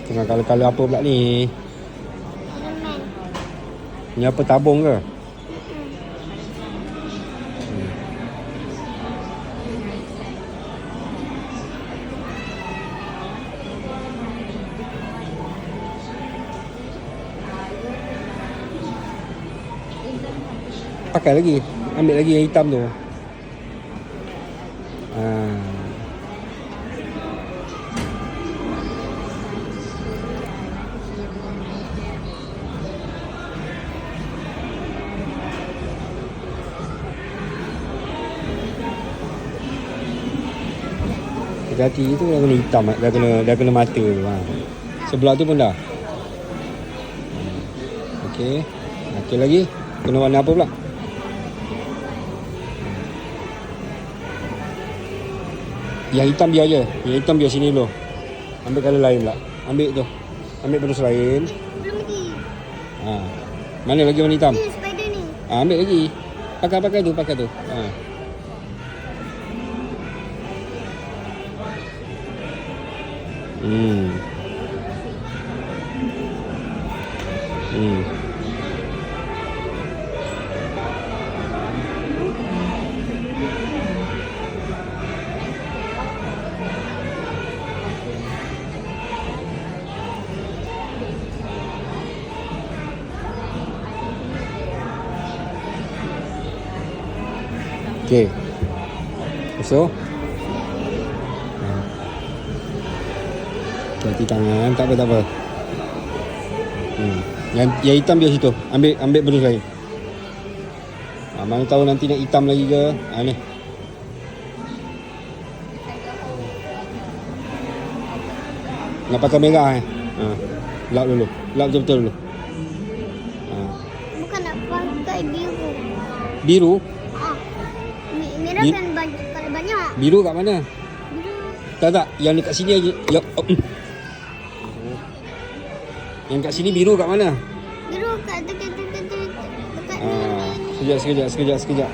Tengah color-color apa pula ni? Elemen. Ni apa, tabung ke? Pakai lagi. Ambil lagi yang hitam tu. Hati-hati tu dah kena hitam, dah kena mata tu. Sebelah tu pun dah. Okey. Okey lagi. Kena warna apa pula? Yang hitam biar je. Yang hitam biar sini dulu. Ambil colour lain pula. Ambil tu. Ambil penulis lain. Belum lagi. Mana lagi warna hitam? Ni spider ni. Ambil lagi. Pakai tu, pakai tu. Okey. So, hati tangan, tak apa. Yang hitam biar situ. Ambil benda lain. Mana tahu nanti nak hitam lagi ke? Ni. Nak pakai merah lap dulu. Lap betul-betul dulu. Bukan nak pakai biru. Biru? Merah kan banyak. Biru kat mana? Biru. Tak. Yang dekat sini aja. Yang kat sini biru kat mana? Biru kat dekat Sekejap.